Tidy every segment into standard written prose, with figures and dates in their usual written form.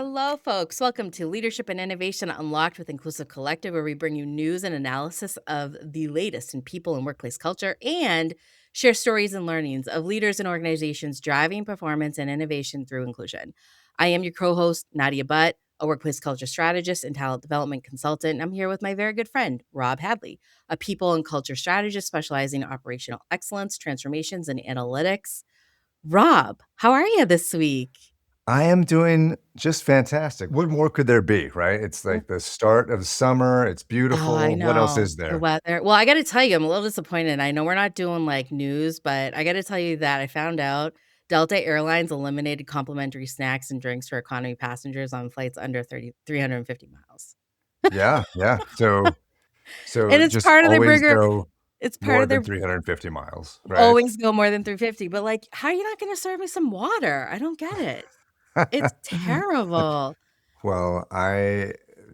Hello, folks. Welcome to Leadership and Innovation Unlocked with Inclusive Collective, where we bring you news and analysis of the latest in people and workplace culture and share stories and learnings of leaders and organizations driving performance and innovation through inclusion. I am your co host, Nadia Butt, a workplace culture strategist and talent development consultant. And I'm here with my very good friend, Rob Hadley, a people and culture strategist specializing in operational excellence, transformations, and analytics. Rob, how are you this week? I am doing just fantastic. What more could there be, right? It's like the start of summer. It's Oh, I beautiful. What else know. is The there? weather. Well, I gotta tell you, I'm a little disappointed. I know we're not doing, like, news, but I gotta tell you that I found out Delta Airlines eliminated complimentary snacks and drinks for economy passengers on flights under 350 miles. Yeah, yeah. So And it's just part of their always bigger go it's part more of than their 350 miles, right? always go more than 350, but, like, how are you not gonna serve me some water? I don't get it. It's terrible. Well,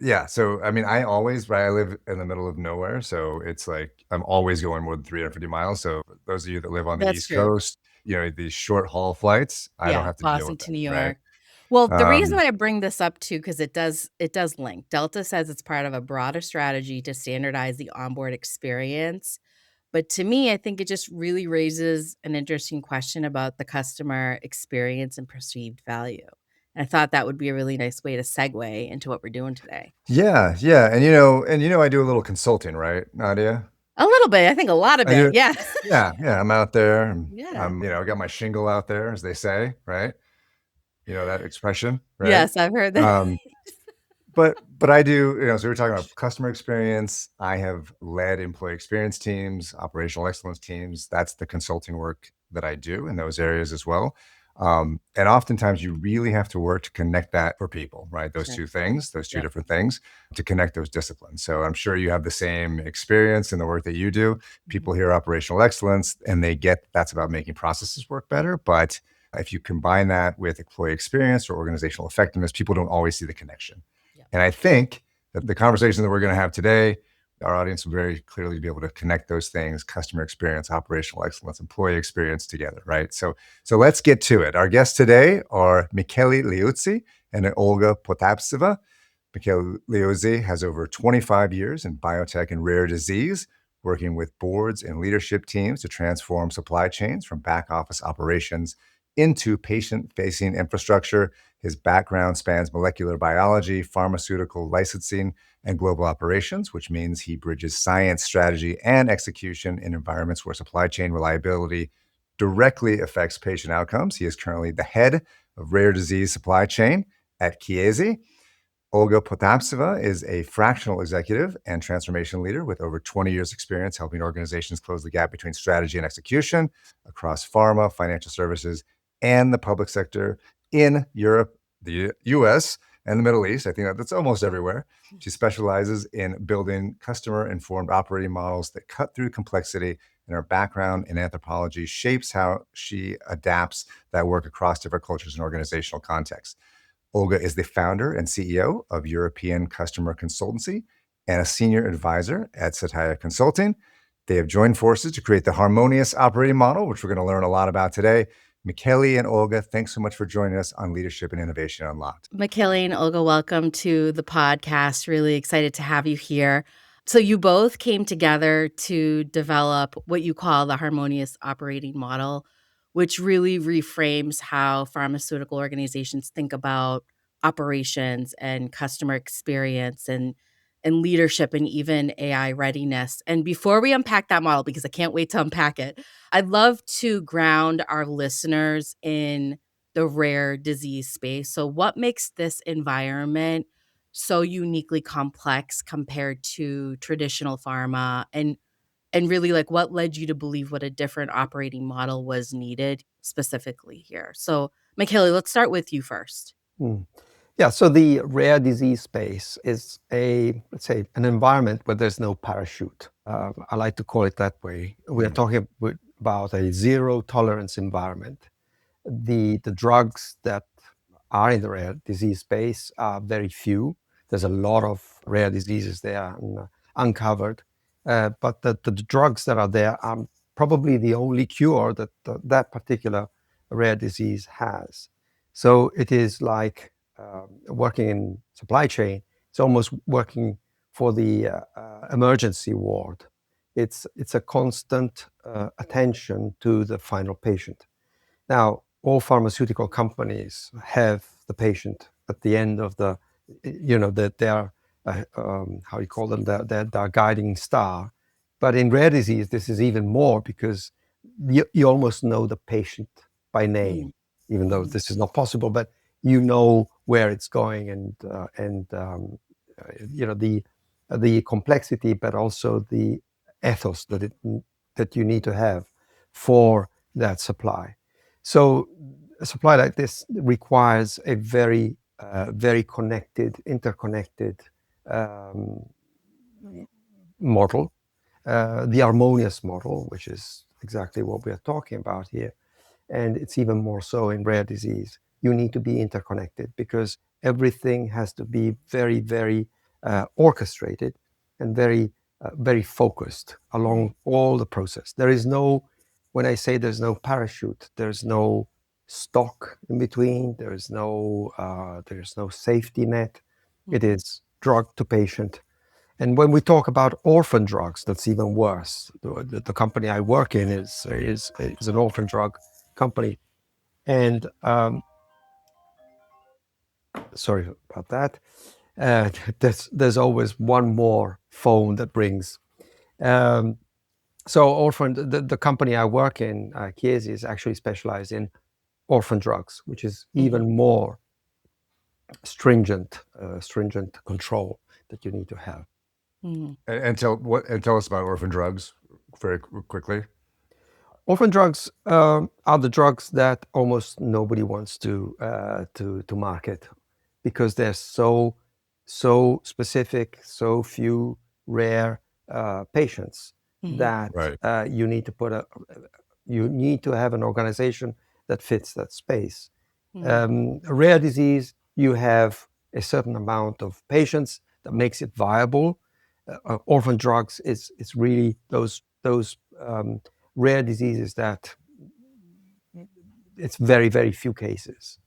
yeah. So, I mean, I live in the middle of nowhere. So it's like I'm always going more than 350 miles. So those of you that live on the That's East true. Coast, these short haul flights, I don't Yeah, have to deal Boston with to that, New right? York. Well, the reason Um, I bring this up too, because it does link. Delta says it's part of a broader strategy to standardize the onboard experience. But to me, I think it just really raises an interesting question about the customer experience and perceived value. And I thought that would be a really nice way to segue into what we're doing today. yeah, yeah. I do a little consulting, right, Nadia? A little bit, I think a lot of I it. do. Yeah. Yeah, yeah. I'm out there. Yeah. I got my shingle out there, as they say, right? You know that expression, right? Yes, I've heard that. Um, but I do. So we're talking about customer experience. I have led employee experience teams, operational excellence teams. That's the consulting work that I do in those areas as well. And oftentimes, you really have to work to connect that for people, right? Those Sure. two things, those two Yep. different things, to connect those disciplines. So I'm sure you have the same experience in the work that you do. Mhm. People hear operational excellence and they get that's about making processes work better. But if you combine that with employee experience or organizational effectiveness, people don't always see the connection. Yep. And I think that the conversation that we're going to have today, our audience will very clearly be able to connect those things: customer experience, operational excellence, employee experience together, right? So let's get to it. Our guests today are Michele Liuzzi and Olga Potapseva. Michele Liuzzi has over 25 years in biotech and rare disease, working with boards and leadership teams to transform supply chains from back office operations into patient-facing infrastructure. His background spans molecular biology, pharmaceutical licensing, and global operations, which means he bridges science, strategy, and execution in environments where supply chain reliability directly affects patient outcomes. He is currently the head of rare disease supply chain at Chiesi. Olga Potapseva is a fractional executive and transformation leader with over 20 years experience helping organizations close the gap between strategy and execution across pharma, financial services, and the public sector in Europe, the US, and the Middle East. I think that's almost everywhere. She specializes in building customer-informed operating models that cut through complexity, and her background in anthropology shapes how she adapts that work across different cultures and organizational contexts. Olga is the founder and CEO of European Customer Consultancy and a senior advisor at Satya Consulting. They have joined forces to create the Harmonious Operating Model, which we're going to learn a lot about today. Michele and Olga, thanks so much for joining us on Leadership and Innovation Unlocked. Michele and Olga, welcome to the podcast. Really excited to have you here. So, you both came together to develop what you call the Harmonious Operating Model, which really reframes how pharmaceutical organizations think about operations and customer experience and leadership and even AI readiness. And before we unpack that model, because I can't wait to unpack it, I'd love to ground our listeners in the rare disease space. So, what makes this environment so uniquely complex compared to traditional pharma? And really, like, what led you to believe what a different operating model was needed specifically here? So, Michele, let's start with you first. Mm. Yeah, so the rare disease space is let's say, an environment where there's no parachute. I like to call it that way. We are talking about a zero tolerance environment. The drugs that are in the rare disease space are very few. There's a lot of rare diseases there uncovered, but the drugs that are there are probably the only cure that that particular rare disease has. So it is like working in supply chain, it's almost working for the emergency ward. It's a constant attention to the final patient. Now, all pharmaceutical companies have the patient at the end of the, that they are, how you call them, their guiding star. But in rare disease, this is even more because you almost know the patient by name, even though this is not possible, but you know where it's going and the complexity, but also the ethos that you need to have for that supply. So a supply like this requires a very, very connected, interconnected model, the harmonious model, which is exactly what we are talking about here. And it's even more so in rare disease. You need to be interconnected because everything has to be very, very orchestrated and very, very focused along all the process. There is no, when I say there's no parachute, there's no stock in between. There's no safety net. It is drug to patient. And when we talk about orphan drugs, that's even worse. The company I work in is an orphan drug company, and sorry about that. There's always one more phone that rings. So orphan, the company I work in, Chiesi, is actually specialized in orphan drugs, which is even more stringent control that you need to have. And tell us about orphan drugs very quickly. Orphan drugs are the drugs that almost nobody wants to market because they're so specific, so few rare patients that you need to have an organization that fits that space. Rare disease, you have a certain amount of patients that makes it viable. Orphan drugs is really those rare diseases that it's very, very few cases.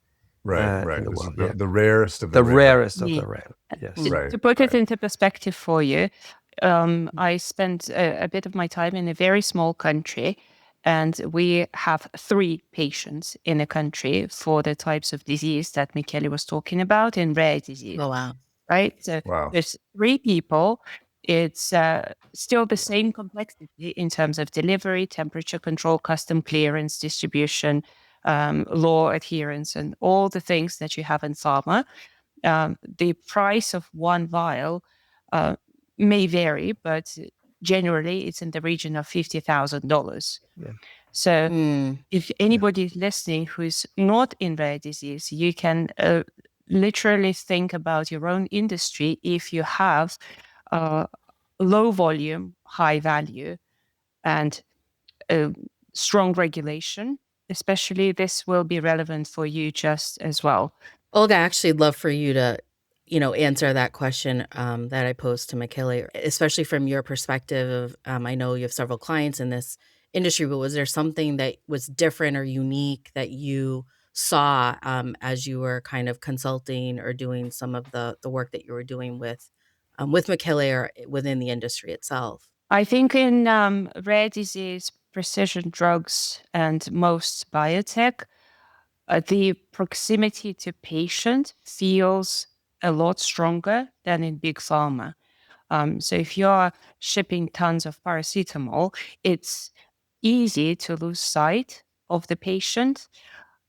Right. In the world. The rarest of the rare. Rarest of the rare. Yes. To put it into perspective for you, I spent a bit of my time in a very small country, and we have 3 patients in a country for the types of disease that Michele was talking about in rare disease. Oh, wow. Right? So there's 3 people. It's still the same complexity in terms of delivery, temperature control, custom clearance, distribution, law adherence, and all the things that you have in pharma. The price of one vial may vary, but generally it's in the region of $50,000. Yeah. So if anybody is listening who is not in rare disease, you can literally think about your own industry if you have low volume, high value, and strong regulation. Especially this will be relevant for you just as well. Olga, I actually love for you to, answer that question that I posed to Michele, especially from your perspective. I know you have several clients in this industry, but was there something that was different or unique that you saw as you were kind of consulting or doing some of the work that you were doing with Michele or within the industry itself? I think in rare disease, precision drugs, and most biotech, the proximity to patient feels a lot stronger than in big pharma. So if you're shipping tons of paracetamol, it's easy to lose sight of the patient.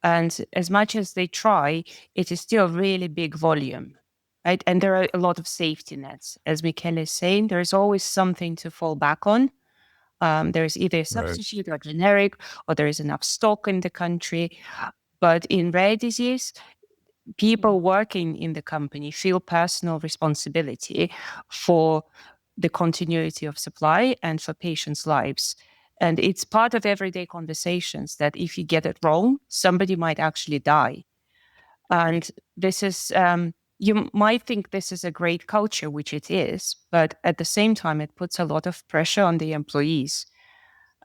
And as much as they try, it is still really big volume. Right? And there are a lot of safety nets. As Michele is saying, there's always something to fall back on. There's either a substitute or generic, or there is enough stock in the country. But in rare disease, people working in the company feel personal responsibility for the continuity of supply and for patients' lives. And it's part of everyday conversations that if you get it wrong, somebody might actually die. And this is, you might think this is a great culture, which it is, but at the same time, it puts a lot of pressure on the employees.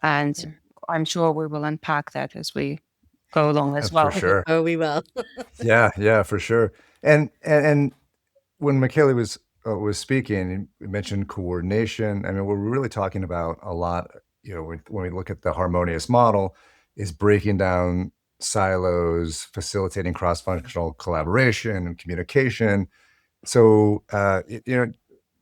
And I'm sure we will unpack that as we go along as well. For sure. Oh, we will. Yeah, for sure. And when Michele was speaking, you mentioned coordination. I mean, what we're really talking about a lot, when we look at the harmonious model, is breaking down silos, facilitating cross-functional collaboration and communication. So,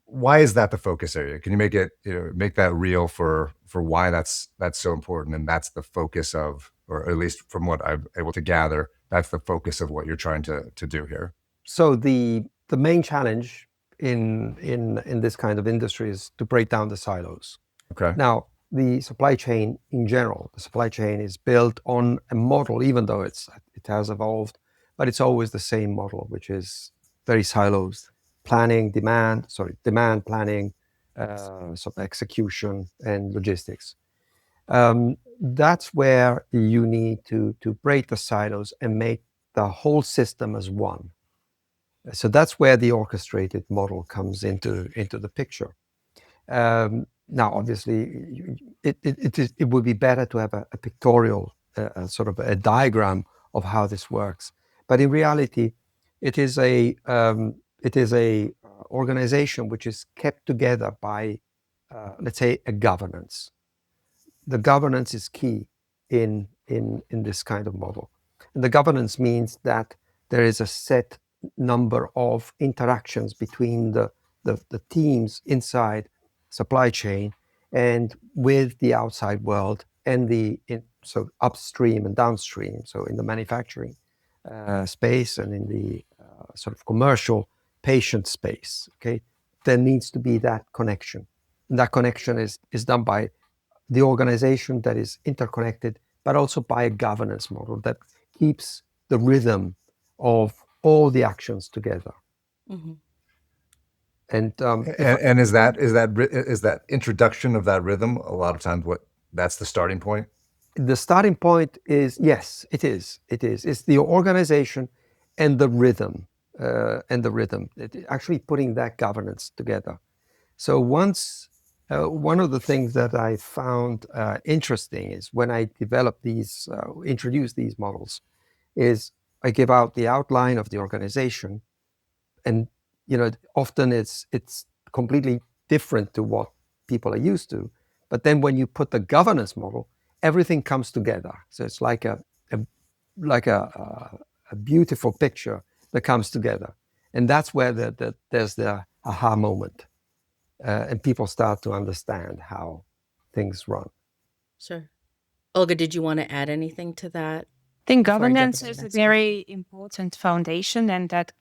why is that the focus area? Can you make that real for why that's so important, and that's the focus of, or at least from what I'm able to gather, that's the focus of what you're trying to do here. So the main challenge in this kind of industry is to break down the silos. Okay. Now, the supply chain in general, the supply chain is built on a model, even though it has evolved, but it's always the same model, which is very silos: demand planning, sort of execution, and logistics. That's where you need to break the silos and make the whole system as one. So that's where the orchestrated model comes into the picture. Now, obviously, it would be better to have a pictorial, sort of a diagram of how this works. But in reality, it is a organization which is kept together by, let's say, a governance. The governance is key in this kind of model. And the governance means that there is a set number of interactions between the teams inside supply chain and with the outside world, and so upstream and downstream, so in the manufacturing space and in the sort of commercial patient space. Okay, there needs to be that connection, and that connection is done by the organization that is interconnected, but also by a governance model that keeps the rhythm of all the actions together. Mm-hmm. And is that introduction of that rhythm a lot of times that's the starting point? The starting point is, yes, it is. It's the organization and the rhythm, actually putting that governance together. So once, one of the things that I found interesting is when I introduce these models, is I give out the outline of the organization, and often it's completely different to what people are used to. But then when you put the governance model, everything comes together. So it's like a beautiful picture that comes together, and that's where there's the aha moment, and people start to understand how things run. Sure. Olga, did you want to add anything to that? I think Before I jump governance into the is a next very important foundation, and that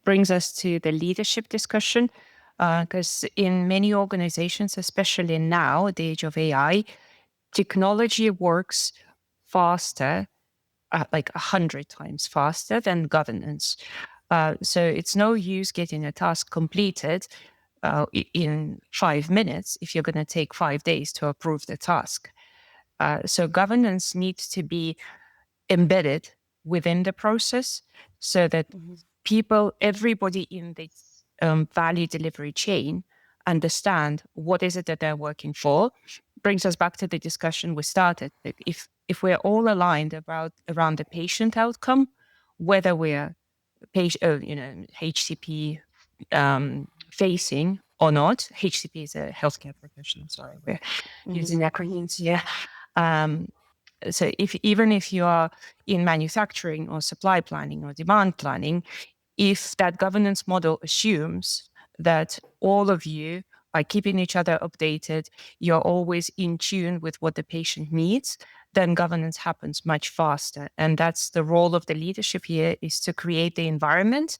brings us to the leadership discussion. Because in many organizations, especially now, at the age of AI, technology works faster, like 100 times faster than governance. So it's no use getting a task completed in 5 minutes if you're going to take 5 days to approve the task. So governance needs to be embedded within the process so that everybody in the value delivery chain understand what is it that they're working for. Brings us back to the discussion we started. If we're all aligned around the patient outcome, whether we're HCP facing or not. HCP is a healthcare professional. Sorry, we're using acronyms here. So even if you are in manufacturing or supply planning or demand planning, if that governance model assumes that all of you are keeping each other updated, you're always in tune with what the patient needs, then governance happens much faster. And that's the role of the leadership here, is to create the environment,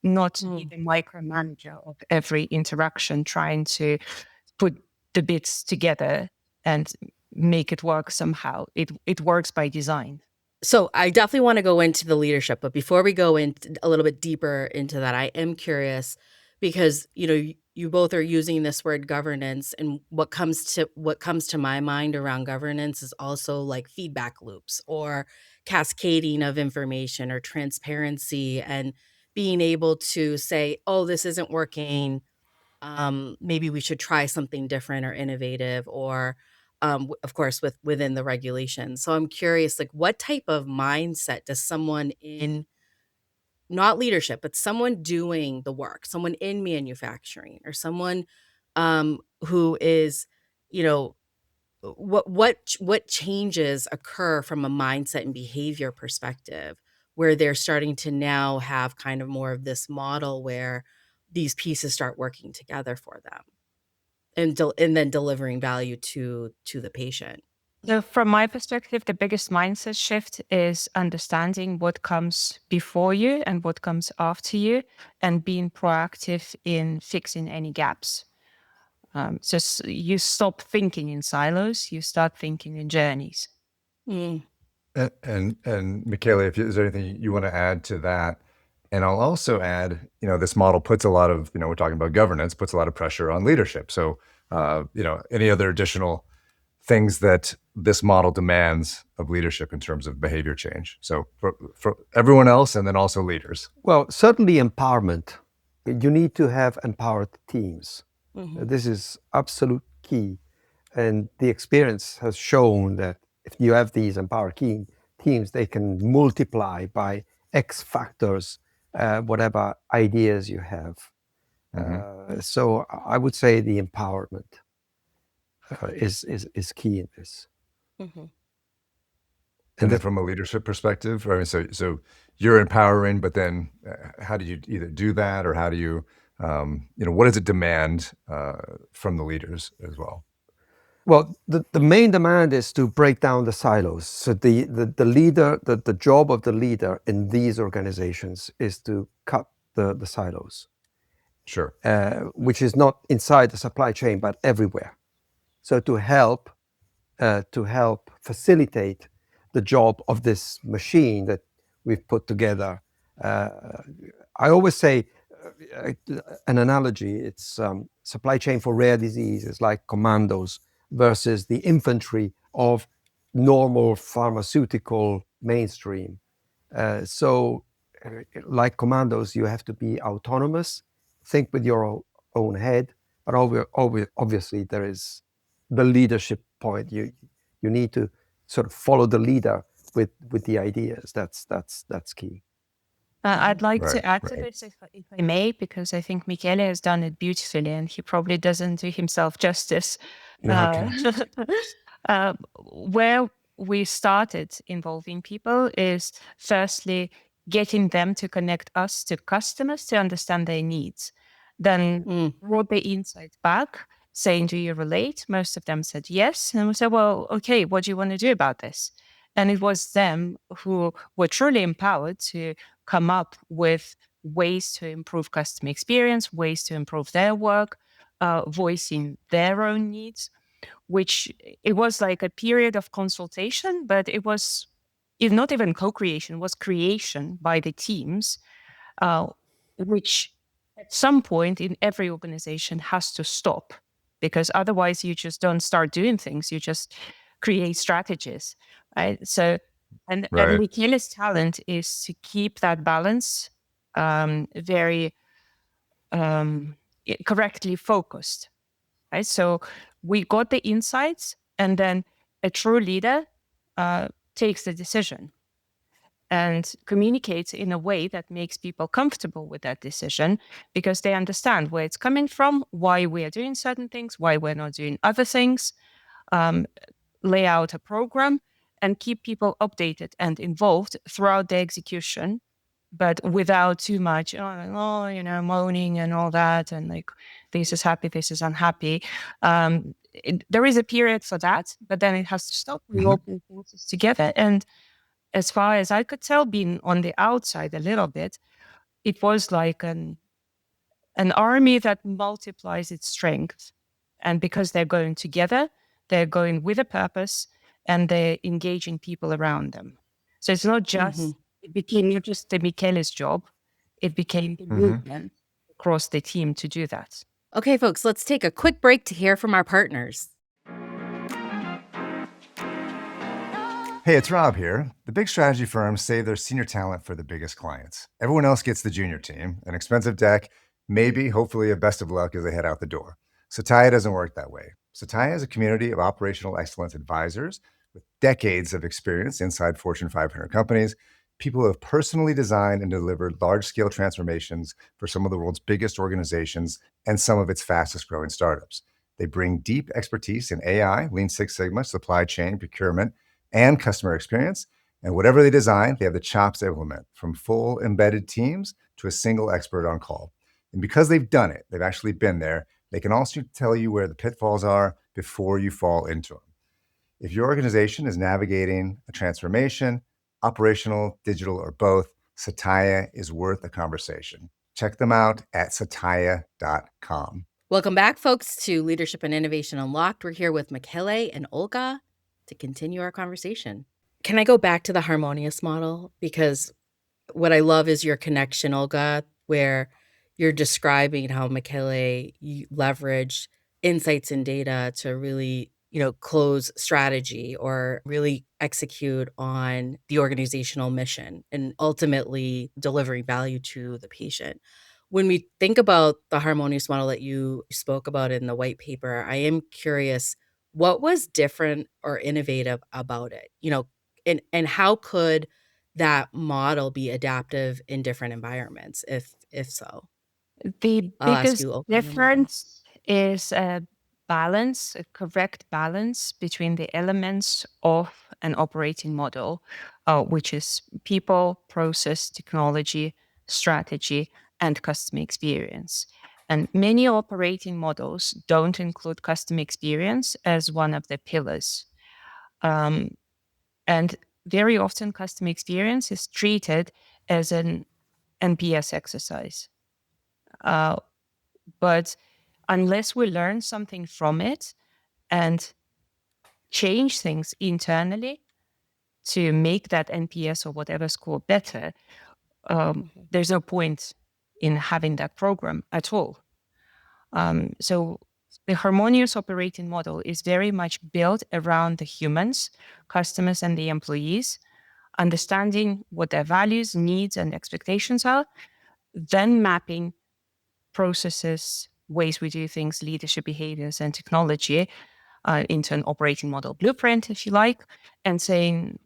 not be the micromanager of every interaction, trying to put the bits together and make it work somehow. It works by design. So I definitely want to go into the leadership, but before we go into a little bit deeper into that, I am curious because you both are using this word governance, and what comes to my mind around governance is also like feedback loops or cascading of information or transparency, and being able to say, "Oh, this isn't working. Maybe we should try something different or innovative," or of course within the regulations. So I'm curious, like, what type of mindset does someone in not leadership, but someone doing the work, someone in manufacturing, or someone who is, you know, what changes occur from a mindset and behavior perspective, where they're starting to now have kind of more of this model where these pieces start working together for them, and then delivering value to the patient. So from my perspective, the biggest mindset shift is understanding what comes before you and what comes after you, and being proactive in fixing any gaps. You stop thinking in silos, you start thinking in journeys. Mm. And Michele, is there anything you want to add to that? And I'll also add, this model puts a lot of, we're talking about governance, puts a lot of pressure on leadership. So, any other additional things that this model demands of leadership in terms of behavior change? So for everyone else, and then also leaders. Well, certainly empowerment. You need to have empowered teams. Mhm. This is absolute key. And the experience has shown that if you have these empowered teams, they can multiply by X factors, whatever ideas you have. So I would say the empowerment is key in this. Mhm. And then from a leadership perspective, I mean, so you're empowering, but then how do you either do that, or how do you, what does it demand from the leaders as well? Well, the main demand is to break down the silos. So the leader, the job of the leader in these organizations is to cut the silos. Sure. Which is not inside the supply chain, but everywhere. So to help facilitate the job of this machine that we've put together. I always say an analogy, it's supply chain for rare diseases like commandos versus the infantry of normal pharmaceutical mainstream. So like commandos, you have to be autonomous, think with your own head, but obviously there is the leadership point. You need to sort of follow the leader with the ideas. That's key. I'd like to add to Right. this, if I may, because I think Michele has done it beautifully, and he probably doesn't do himself justice. Okay. Where we started involving people is firstly getting them to connect us to customers to understand their needs. Then Mm. brought the insights back, saying, do you relate? Most of them said yes. And we said, well, okay, what do you want to do about this? And it was them who were truly empowered to come up with ways to improve customer experience, ways to improve their work, voicing their own needs, which it was like a period of consultation, but it was not even co-creation, it was creation by the teams, which at some point in every organization has to stop, because otherwise you just don't start doing things, you just create strategies, right? So, and Right. Michele's talent is to keep that balance very correctly focused, right? So we got the insights, and then a true leader takes the decision and communicates in a way that makes people comfortable with that decision, because they understand where it's coming from, why we are doing certain things, why we're not doing other things, lay out a program, and keep people updated and involved throughout the execution, but without too much, moaning and all that, and like, this is happy, this is unhappy. There is a period for that, but then it has to stop. We all put forces together. And as far as I could tell, being on the outside a little bit, it was like an army that multiplies its strength. And because they're going together, they're going with a purpose, and they're engaging people around them. So it's not just, it became not just the Michele's job, it became the movement across the team to do that. Okay, folks, let's take a quick break to hear from our partners. Hey, it's Rob here. The big strategy firms save their senior talent for the biggest clients. Everyone else gets the junior team, an expensive deck, maybe, hopefully, a best of luck as they head out the door. Satya doesn't work that way. Satya is a community of operational excellence advisors with decades of experience inside Fortune 500 companies, people who have personally designed and delivered large-scale transformations for some of the world's biggest organizations and some of its fastest-growing startups. They bring deep expertise in AI, Lean Six Sigma, supply chain, procurement, and customer experience. And whatever they design, they have the chops to implement, from full embedded teams to a single expert on call. And because they've done it, they've actually been there, they can also tell you where the pitfalls are before you fall into them. If your organization is navigating a transformation, operational, digital, or both, Satya is worth a conversation. Check them out at satya.com. Welcome back, folks, to Leadership and Innovation Unlocked. We're here with Michele and Olga to continue our conversation. Can I go back to the Harmonious model? Because what I love is your connection, Olga, where you're describing how Michele leveraged insights and data to really, close strategy or really execute on the organizational mission and ultimately delivering value to the patient. When we think about the harmonious model that you spoke about in the white paper, I am curious, what was different or innovative about it? And how could that model be adaptive in different environments, if so? The I'll ask biggest you, Olga, and then we'll go. difference is a balance, a correct balance between the elements of an operating model, which is people, process, technology, strategy, and customer experience. And many operating models don't include customer experience as one of the pillars. And very often, customer experience is treated as an NPS exercise. But unless we learn something from it and change things internally to make that NPS or whatever score better, there's no point in having that program at all. So the harmonious operating model is very much built around the humans, customers, and the employees, understanding what their values, needs, and expectations are, then mapping processes, ways we do things, leadership behaviors, and technology into an operating model blueprint, if you like, and saying,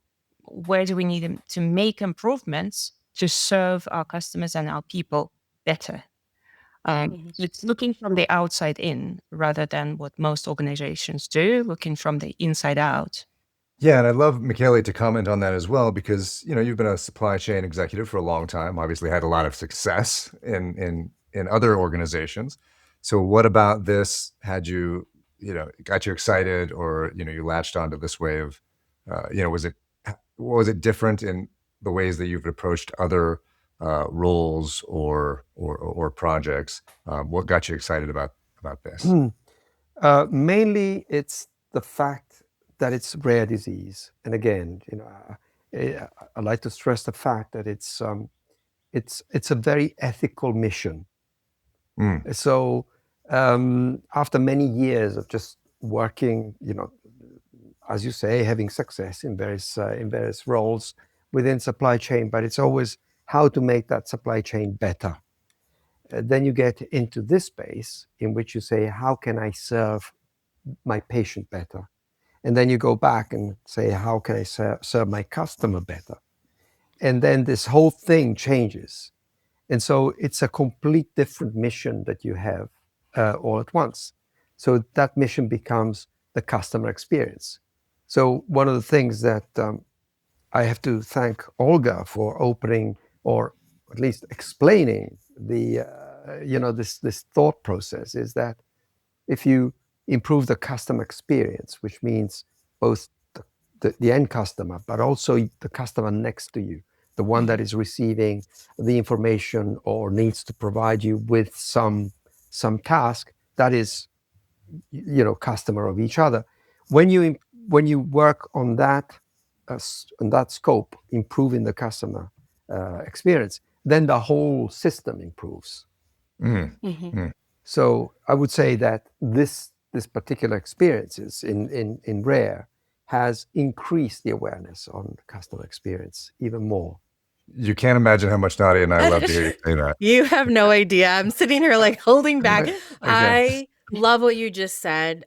where do we need to make improvements to serve our customers and our people better? It's looking from the outside in rather than what most organizations do, looking from the inside out. Yeah, and I'd love Michele to comment on that as well, because you've been a supply chain executive for a long time. Obviously, had a lot of success in other organizations. So, what about this had you got you excited, or you latched onto this way of was it different in the ways that you've approached other roles or projects? What got you excited about this? Mainly, it's the fact that it's rare disease, and again, I like to stress the fact that it's a very ethical mission. So after many years of just working, as you say, having success in various roles within supply chain, but it's always how to make that supply chain better. Then you get into this space in which you say, how can I serve my patient better? And then you go back and say, how can I serve my customer better? And then this whole thing changes. And so it's a complete different mission that you have all at once. So that mission becomes the customer experience. So one of the things that I have to thank Olga for opening, or at least explaining the this thought process, is that if you improve the customer experience, which means both the end customer, but also the customer next to you, the one that is receiving the information or needs to provide you with some task, that is, customer of each other. When you work on that scope, improving the customer experience, then the whole system improves. So I would say that this particular experiences in Rare has increased the awareness on customer experience even more. You can't imagine how much Nadia and I love to hear you say that. You have no idea. I'm sitting here like holding back. I love what you just said.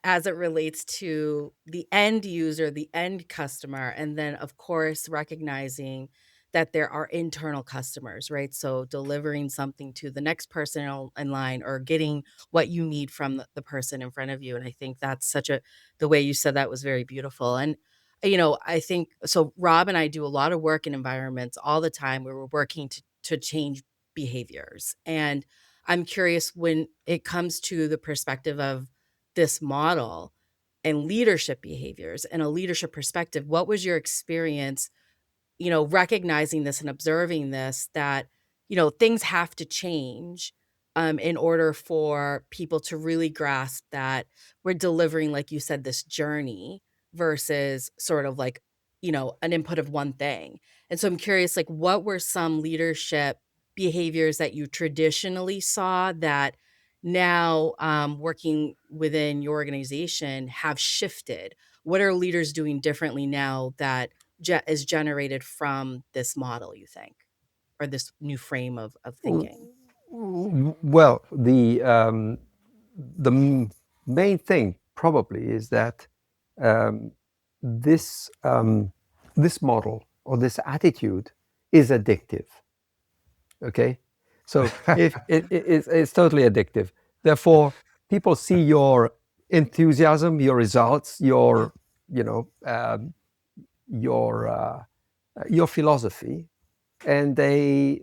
as it relates to the end user, the end customer, and then, of course, recognizing that there are internal customers, right? So delivering something to the next person in line or getting what you need from the person in front of you. And I think that's the way you said that was very beautiful. And, I think so. Rob and I do a lot of work in environments all the time where we're working to change behaviors. And I'm curious when it comes to the perspective of this model and leadership behaviors and a leadership perspective, what was your experience, recognizing this and observing this, that, things have to change in order for people to really grasp that we're delivering, like you said, this journey versus sort of like, an input of one thing. And so I'm curious, like, what were some leadership behaviors that you traditionally saw that now working within your organization have shifted? What are leaders doing differently now that is generated from this model, you think, or this new frame of thinking? Well, the main thing probably is that um, this this model or this attitude is addictive. Okay, so if it's totally addictive, therefore people see your enthusiasm, your results, your you know your philosophy, and they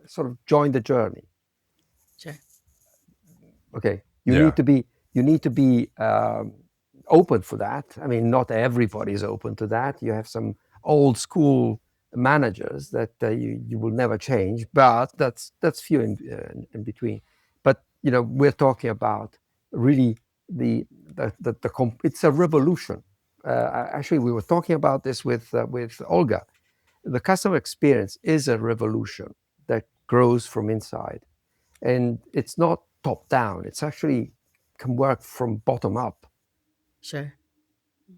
sort of join the journey. Sure. Okay, Yeah. you need to be open for that. I mean, not everybody is open to that. You have some old school managers that you will never change, but that's few in between. But we're talking about really it's a revolution. Actually, we were talking about this with Olga. The customer experience is a revolution that grows from inside, and it's not top down. It's actually can work from bottom up. Sure.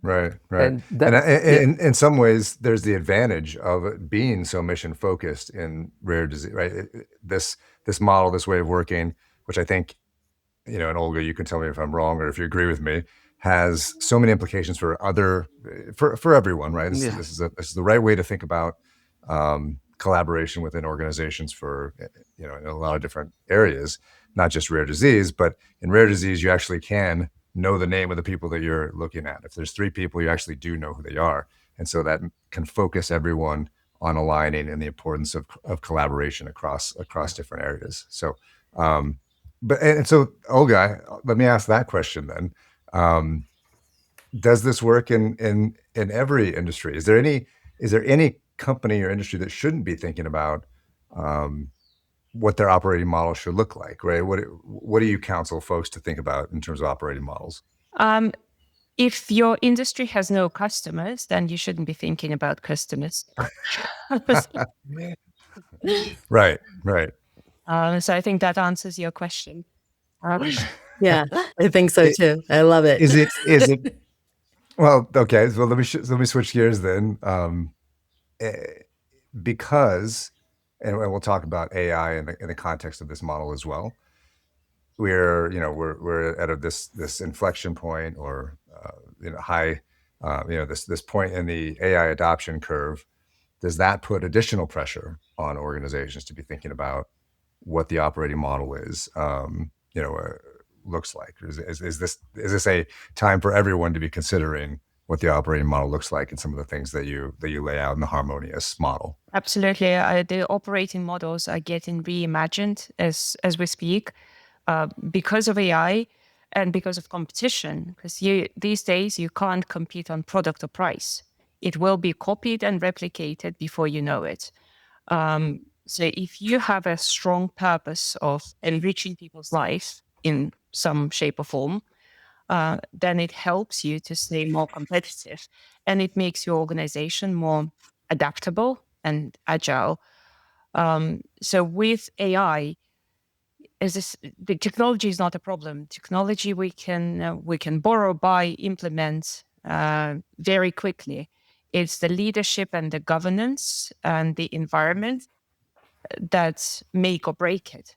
Right, right. And And that, yeah, in some ways, there's the advantage of it being so mission focused in rare disease, right? This model, this way of working, which I think, and Olga, you can tell me if I'm wrong or if you agree with me, has so many implications for everyone, right? yeah, This is the right way to think about collaboration within organizations for in a lot of different areas, not just rare disease, but in rare disease, you actually can know the name of the people that you're looking at. If there's 3 people, you actually do know who they are, and so that can focus everyone on aligning and the importance of collaboration across different areas. So. So Olga, let me ask that question then. Does this work in every industry? Is there any company or industry that shouldn't be thinking about what their operating model should look like, right? What do you counsel folks to think about in terms of operating models? Um, if your industry has no customers, then you shouldn't be thinking about customers. Right, right. So I think that answers your question. Yeah, I think so It, too. I love it. is it well, okay, so let me switch gears then. Eh, because, and we'll talk about AI in the context of this model as well. We're at this inflection point, or high, this point in the AI adoption curve. Does that put additional pressure on organizations to be thinking about what the operating model looks like? Or is this a time for everyone to be considering what the operating model looks like and some of the things that you lay out in the Harmonious model? Absolutely. The operating models are getting reimagined as we speak because of AI and because of competition. Because these days, you can't compete on product or price. It will be copied and replicated before you know it. So if you have a strong purpose of enriching people's life in some shape or form, then it helps you to stay more competitive, and it makes your organization more adaptable and agile. So with AI, the technology is not a problem. Technology we can borrow, buy, implement very quickly. It's the leadership and the governance and the environment that make or break it.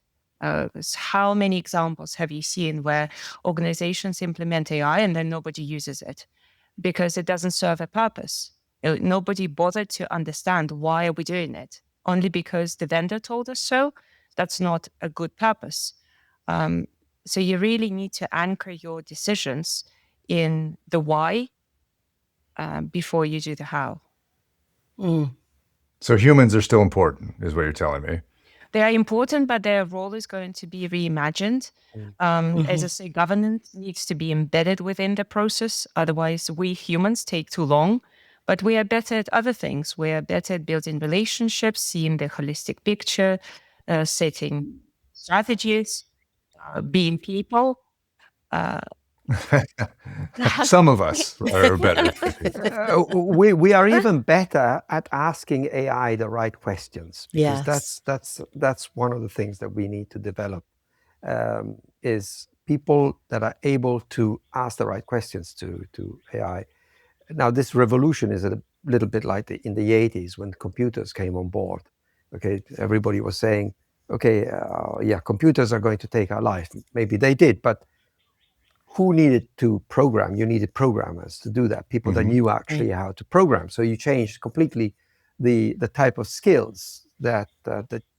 How many examples have you seen where organizations implement AI and then nobody uses it because it doesn't serve a purpose? Nobody bothered to understand why are we doing it, only because the vendor told us so. That's not a good purpose. So you really need to anchor your decisions in the why before you do the how. So humans are still important, is what you're telling me. They are important, but their role is going to be reimagined. As I say, governance needs to be embedded within the process. Otherwise, we humans take too long. But we are better at other things. We are better at building relationships, seeing the holistic picture, setting strategies, being people. Some of us are better. We are even better at asking AI the right questions, because Yes. that's one of the things that we need to develop, is people that are able to ask the right questions to AI. Now, this revolution is a little bit like in the 80s when computers came on board. Okay, everybody was saying, okay, yeah, computers are going to take our life. Maybe they did, but who needed to program? You needed programmers to do that, people that knew actually how to program. So you changed completely the type of skills that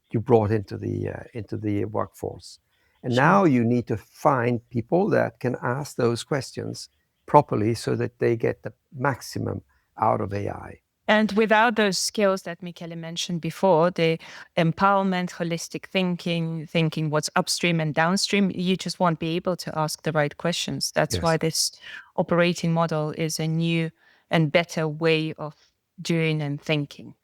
you brought into the workforce. And now you need to find people that can ask those questions properly so that they get the maximum out of AI. And without those skills that Michele mentioned before, the empowerment, holistic thinking what's upstream and downstream, you just won't be able to ask the right questions. That's why this operating model is a new and better way of doing and thinking.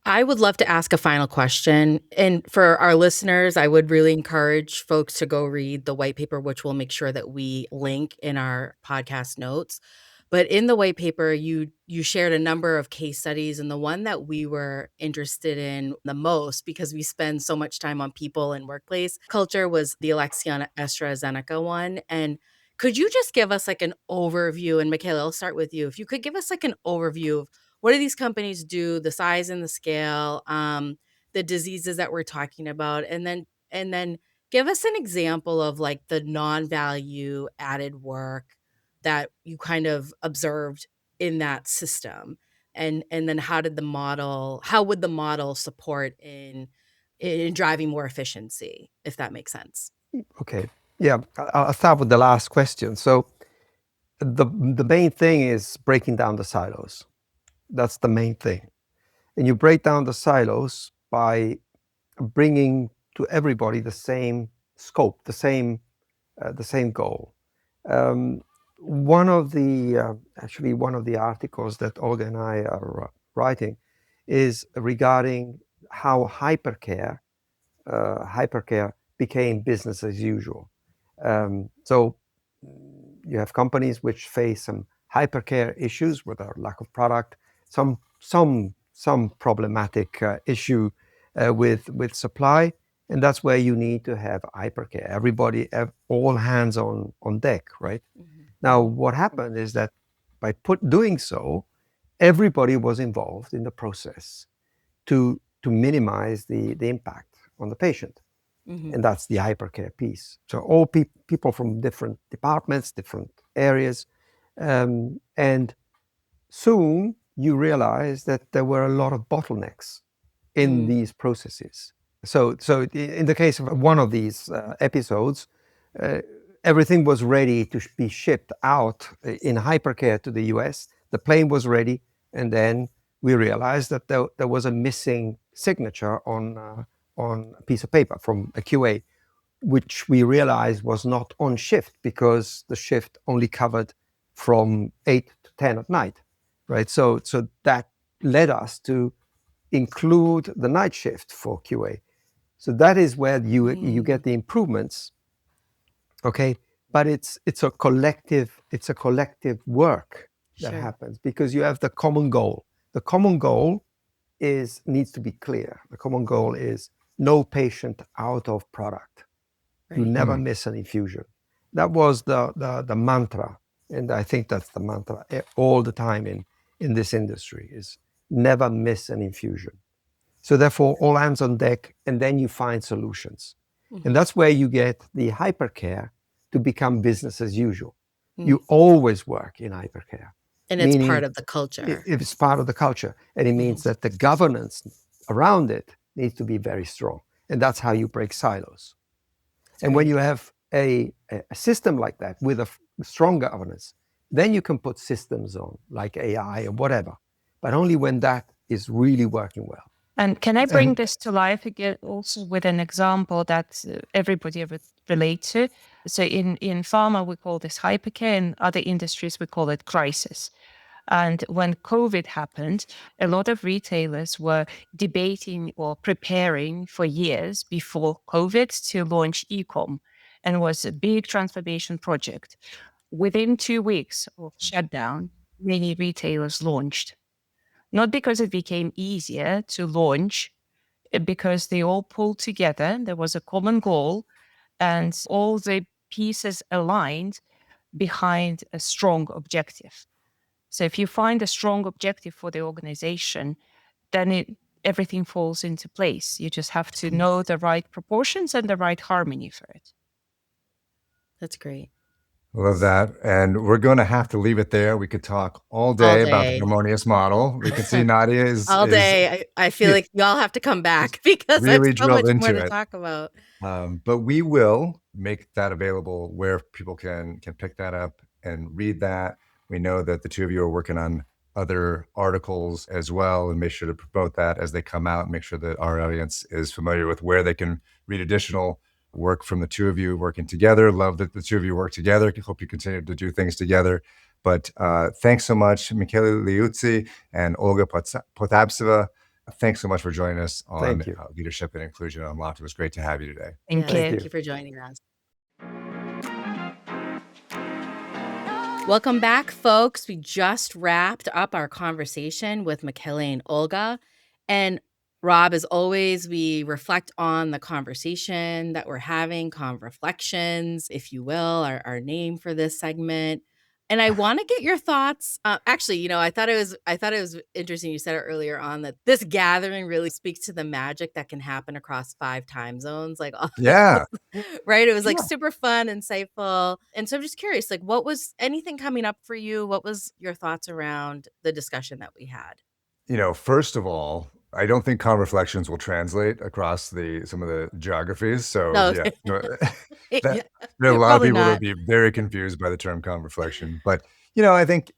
I would love to ask a final question. And for our listeners, I would really encourage folks to go read the white paper, which we'll make sure that we link in our podcast notes. But in the white paper, you shared a number of case studies, and the one that we were interested in the most, because we spend so much time on people and workplace culture, was the Alexion AstraZeneca one. And could you just give us like an overview? And Michele, I'll start with you. If you could give us like an overview of what do these companies do, the size and the scale, the diseases that we're talking about, and then give us an example of like the non-value added work that you kind of observed in that system, and then how would the model support in driving more efficiency, if that makes sense? Okay, yeah, I'll start with the last question. So the main thing is breaking down the silos. That's the main thing. And you break down the silos by bringing to everybody the same scope, the same goal. One of the articles that Olga and I are writing is regarding how hypercare became business as usual. So you have companies which face some hypercare issues with a lack of product, some problematic issue with supply, and that's where you need to have hypercare. Everybody, all hands on deck, right? Now, what happened is that by doing so, everybody was involved in the process to minimize the impact on the patient. And that's the hypercare piece. So all people from different departments, different areas, and soon you realize that there were a lot of bottlenecks in these processes. So in the case of one of these episodes, everything was ready to be shipped out in hypercare to the US. The plane was ready, and then we realized that there was a missing signature on a piece of paper from a QA, which we realized was not on shift because the shift only covered from 8 to 10 at night, right? So that led us to include the night shift for QA. So that is where you get the improvements, okay? But it's a collective work that happens because you have the common goal. The common goal needs to be clear. The common goal is no patient out of product. You never miss an infusion. That was the mantra, and I think that's the mantra all the time in this industry, is never miss an infusion. So therefore, all hands on deck, and then you find solutions. And that's where you get the hypercare to become business as usual. Mm. You always work in hypercare. And it's meaning part of the culture. It's part of the culture. And it means that the governance around it needs to be very strong. And that's how you break silos. That's and when great. you have a system like that with a strong governance, then you can put systems on like AI or whatever, but only when that is really working well. And can I bring this to life again also with an example that everybody would relate to? So in pharma, we call this hypercare. In other industries, we call it crisis. And when COVID happened, a lot of retailers were debating or preparing for years before COVID to launch e-com, and was a big transformation project. Within 2 weeks of shutdown, many retailers launched. Not because it became easier to launch, because they all pulled together. There was a common goal, and all the pieces aligned behind a strong objective. So if you find a strong objective for the organization, then everything falls into place. You just have to know the right proportions and the right harmony for it. That's great. Love that. And we're going to have to leave it there. We could talk all day about the harmonious model. We can see Nadia is all day. I feel like y'all have to come back because I have really so much drilled more into to it. talk about. But we will make that available where people can pick that up and read that. We know that the two of you are working on other articles as well, and make sure to promote that as they come out and make sure that our audience is familiar with where they can read additional work from the two of you working together. Love that the two of you work together. Hope you continue to do things together. But thanks so much, Michele Liuzzi and Olga Potapseva. Thanks so much for joining us on Leadership and Inclusion Unlocked. It was great to have you today. Thank you for joining us. Welcome back, folks. We just wrapped up our conversation with Michele and Olga. And Rob, as always, we reflect on the conversation that we're having, Converflections, if you will, our name for this segment. And I want to get your thoughts. Actually, I thought it was interesting. You said it earlier on that this gathering really speaks to the magic that can happen across 5 time zones. Like, yeah, right. It was like super fun, insightful. And so I'm just curious, like, what was anything coming up for you? What was your thoughts around the discussion that we had? First of all, I don't think Converflections will translate across some of the geographies. So No. there are a lot of people that would be very confused by the term Converflection. But I think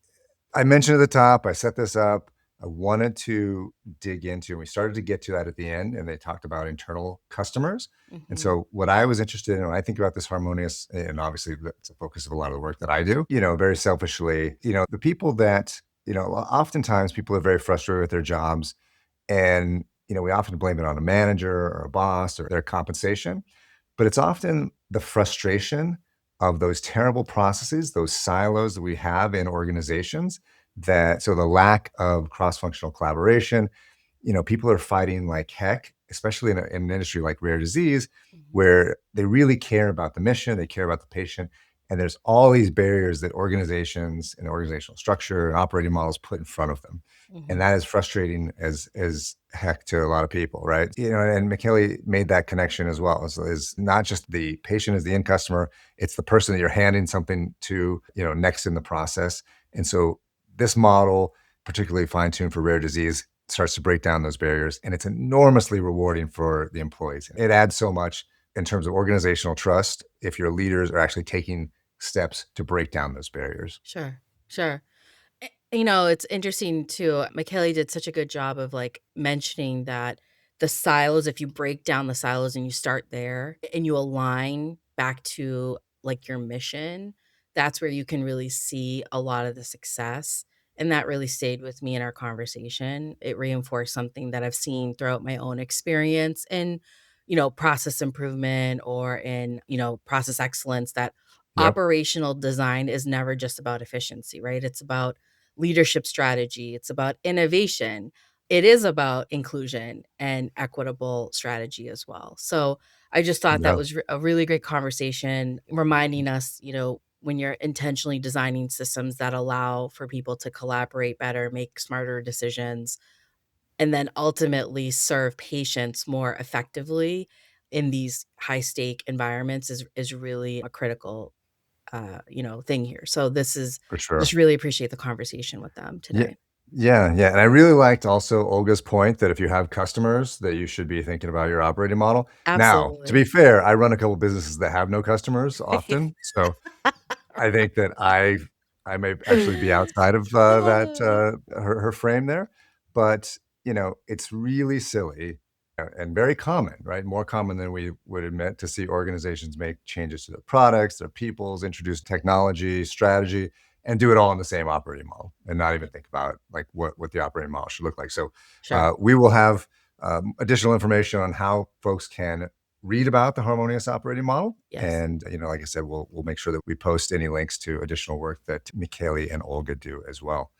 I mentioned at the top, I set this up. I wanted to dig into, and we started to get to that at the end, and they talked about internal customers. And so what I was interested in when I think about this harmonious, and obviously that's a focus of a lot of the work that I do, very selfishly, the people that, oftentimes people are very frustrated with their jobs, and, we often blame it on a manager or a boss or their compensation, but it's often the frustration of those terrible processes, those silos that we have in organizations, so the lack of cross-functional collaboration, people are fighting like heck, especially in an industry like rare disease, where they really care about the mission, they care about the patient, and there's all these barriers that organizations and organizational structure and operating models put in front of them. And that is frustrating as heck to a lot of people, right? And Michele made that connection as well. So it's not just the patient as the end customer, it's the person that you're handing something to, next in the process. And so this model, particularly fine-tuned for rare disease, starts to break down those barriers, and it's enormously rewarding for the employees. It adds so much in terms of organizational trust if your leaders are actually taking steps to break down those barriers. Sure. It's interesting too. Michele did such a good job of like mentioning that the silos, if you break down the silos and you start there and you align back to like your mission, that's where you can really see a lot of the success. And that really stayed with me in our conversation. It reinforced something that I've seen throughout my own experience in, process improvement or in, process excellence, that operational design is never just about efficiency, right? It's about leadership strategy. It's about innovation. It is about inclusion and equitable strategy as well. So I just thought that was a really great conversation, reminding us, when you're intentionally designing systems that allow for people to collaborate better, make smarter decisions, and then ultimately serve patients more effectively, in these high stake environments is really a critical, thing here. So this is For sure. just really appreciate the conversation with them Yeah. today. Yeah, yeah. And I really liked also Olga's point that if you have customers, that you should be thinking about your operating model. Now, to be Absolutely. fair, I run a couple businesses that have no customers often. So I think that I may actually be outside of that her frame there, but it's really silly and very common, right? More common than we would admit to see organizations make changes to their products, their peoples, introduce technology, strategy, and do it all in the same operating model, and not even think about like what the operating model should look like. So Sure. we will have additional information on how folks can read about the Harmonious Operating Model. Yes. And, like I said, we'll make sure that we post any links to additional work that Michele and Olga do as well.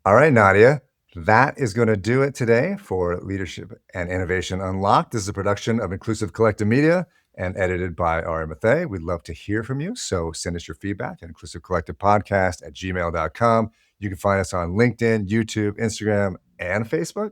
All right, Nadia, that is going to do it today for Leadership and Innovation Unlocked. This is a production of Inclusive Collective Media and edited by RMFA. We'd love to hear from you. So send us your feedback at inclusivecollectivepodcast@gmail.com. You can find us on LinkedIn, YouTube, Instagram, and Facebook.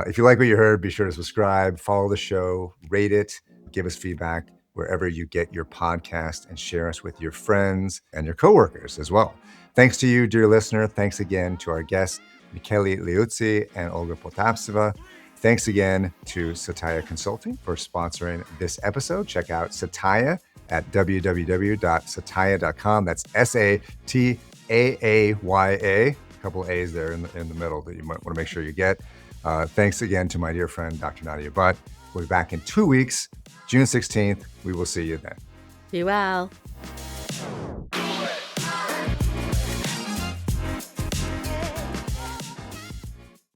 If you like what you heard, be sure to subscribe, follow the show, rate it, give us feedback wherever you get your podcast, and share us with your friends and your coworkers as well. Thanks to you, dear listener. Thanks again to our guests, Michele Liuzzi and Olga Potapseva. Thanks again to Satya Consulting for sponsoring this episode. Check out Satya at www.satya.com. That's Sataaya. A couple of A's there in the middle that you might want to make sure you get. Thanks again to my dear friend, Dr. Nadia Butt. We'll be back in 2 weeks, June 16th. We will see you then. Be well.